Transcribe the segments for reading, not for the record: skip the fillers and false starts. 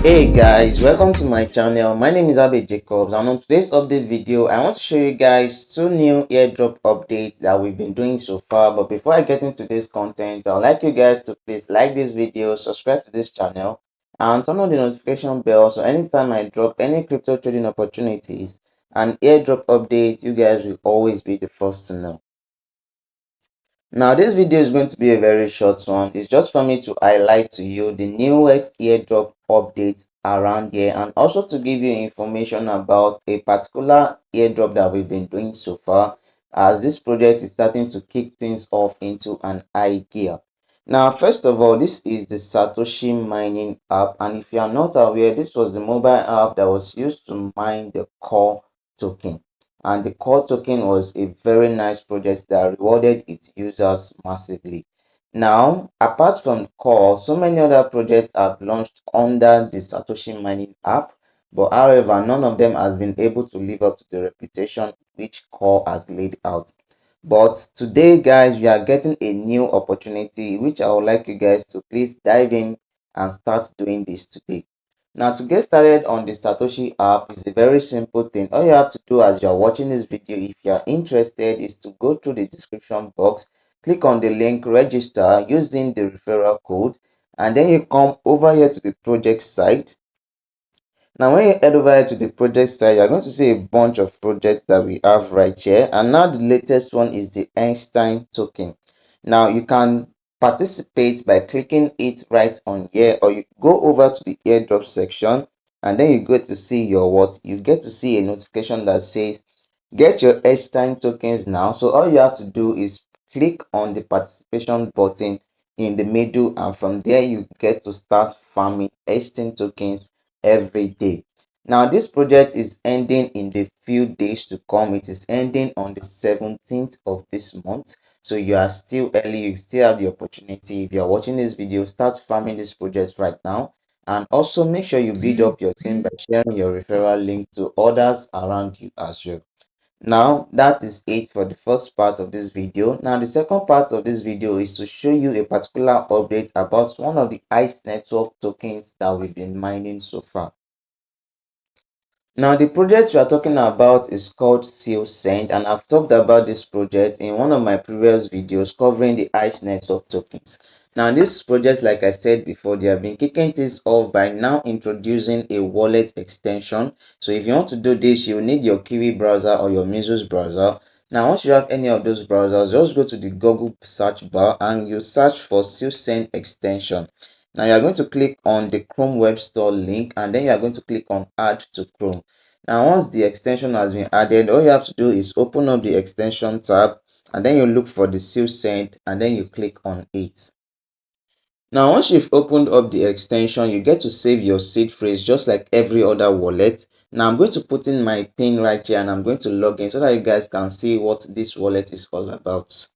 Hey guys, welcome to my channel. My name is Abe Jacobs, and on today's update video I want to show you guys two new airdrop updates that we've been doing so far. But before I get into this content, I'd like you guys to please like this video, subscribe to this channel, and turn on the notification bell so anytime I drop any crypto trading opportunities and airdrop update, you guys will always be the first to know. Now this video is going to be a very short one. It's just for me to highlight to you the newest airdrop updates around here, and also to give you information about a particular airdrop that we've been doing so far, as this project is starting to kick things off into an high gear. Now first of all, this is the Satoshi mining app, and if you are not aware, this was the mobile app that was used to mine the core token, and the core token was a very nice project that rewarded its users massively. Now, apart from core, so many other projects have launched under the Satoshi mining app, but however, none of them has been able to live up to the reputation which core has laid out. But today, guys, we are getting a new opportunity which I would like you guys to please dive in and start doing this today. Now, to get started on the Satoshi app is a very simple thing. All you have to do as you're watching this video, if you're interested, is to go through the description box, click on the link, register using the referral code, and then you come over here to the project site. Now, when you head over here to the project site, you're going to see a bunch of projects that we have right here. And now the latest one is the Einstein token. Now, you can participate by clicking it right on here, or you go over to the airdrop section, and then you get to see your what? You get to see a notification that says, get your Einstein tokens now. So all you have to do is click on the participation button in the middle, and from there you get to start farming Einstein tokens every day. Now this project is ending in the few days to come. It is ending on the 17th of this month, so you are still early. You still have the opportunity. If you are watching this video, start farming this project right now, and also make sure you build up your team by sharing your referral link to others around you as well. Now that is it for the first part of this video. Now the second part of this video is to show you a particular update about one of the ICE network tokens that we've been mining so far. Now the project we are talking about is called Sealsend, and I've talked about this project in one of my previous videos covering the ICE network tokens. Now this project, like I said before, they have been kicking things off by now introducing a wallet extension. So if you want to do this, you need your Kiwi browser or your Mesos browser. Now once you have any of those browsers, just go to the Google search bar and you search for Sealsend extension. Now you are going to click on the Chrome Web Store link, and then you are going to click on add to Chrome. Now once the extension has been added, all you have to do is open up the extension tab, and then you look for the Sealsend, and then you click on it. Now once you've opened up the extension, you get to save your seed phrase just like every other wallet. Now I'm going to put in my pin right here, and I'm going to log in so that you guys can see what this wallet is all about.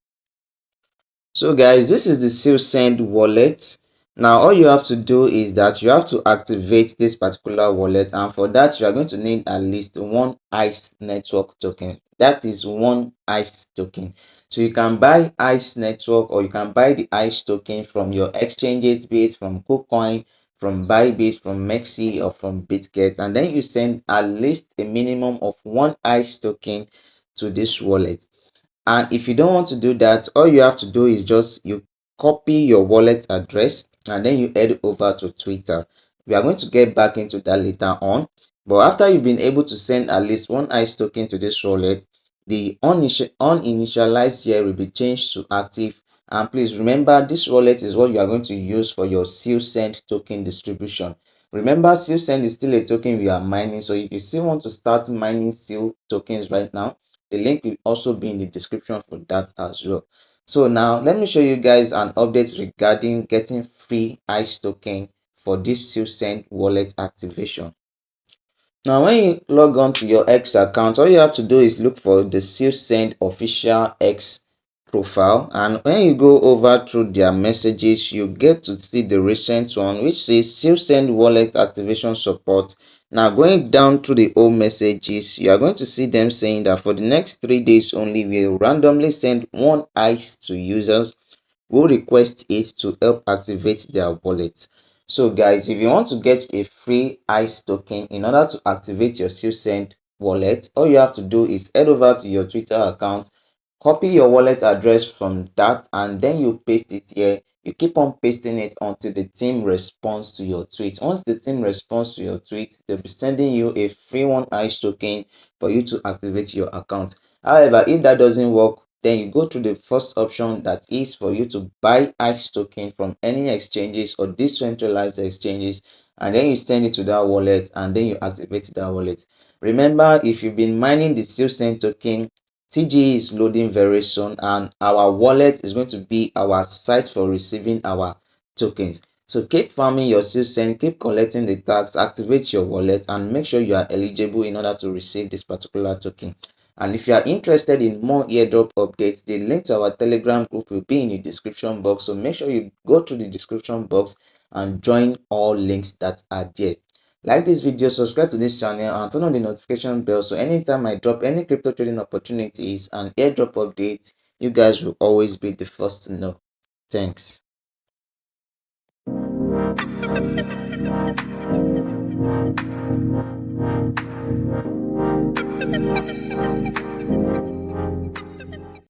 So guys, this is the Sealsend wallet. Now all you have to do is that you have to activate this particular wallet, and for that you are going to need at least one ICE network token. That is one ICE token. So you can buy ICE network, or you can buy the ICE token from your exchanges, be it from KuCoin, from Bybit, from Mexi, or from BitGet, and then you send at least a minimum of one ICE token to this wallet. And if you don't want to do that, all you have to do is just you copy your wallet address, and then you head over to Twitter. We are going to get back into that later on. But after you've been able to send at least one ICE token to this wallet, the uninitialized here will be changed to active. And please remember, this wallet is what you are going to use for your Sealsend token distribution. Remember, Sealsend is still a token we are mining. So if you still want to start mining Seal tokens right now, the link will also be in the description for that as well. So now let me show you guys an update regarding getting free ICE token for this Sealsend wallet activation. Now when you log on to your X account, all you have to do is look for the Sealsend official X profile, and when you go over through their messages, you get to see the recent one which says Sealsend Wallet activation support. Now going down through the old messages, you are going to see them saying that for the next 3 days only, we'll randomly send one ICE to users who request it to help activate their wallet. So guys, if you want to get a free ICE token in order to activate your Sealsend wallet, all you have to do is head over to your Twitter account, copy your wallet address from that, and then you paste it here. You keep on pasting it until the team responds to your tweet. Once the team responds to your tweet, they'll be sending you a free one ICE token for you to activate your account. However, if that doesn't work, then you go to the first option, that is for you to buy ICE token from any exchanges or decentralized exchanges, and then you send it to that wallet and then you activate that wallet. Remember, if you've been mining the Sealsend token, TGE is loading very soon, and our wallet is going to be our site for receiving our tokens. So keep farming your Sealsend, keep collecting the tax, activate your wallet, and make sure you are eligible in order to receive this particular token. And if you are interested in more airdrop updates, the link to our Telegram group will be in the description box. So make sure you go to the description box and join all links that are there. Like this video, subscribe to this channel, and turn on the notification bell so anytime I drop any crypto trading opportunities and airdrop updates, you guys will always be the first to know. Thanks.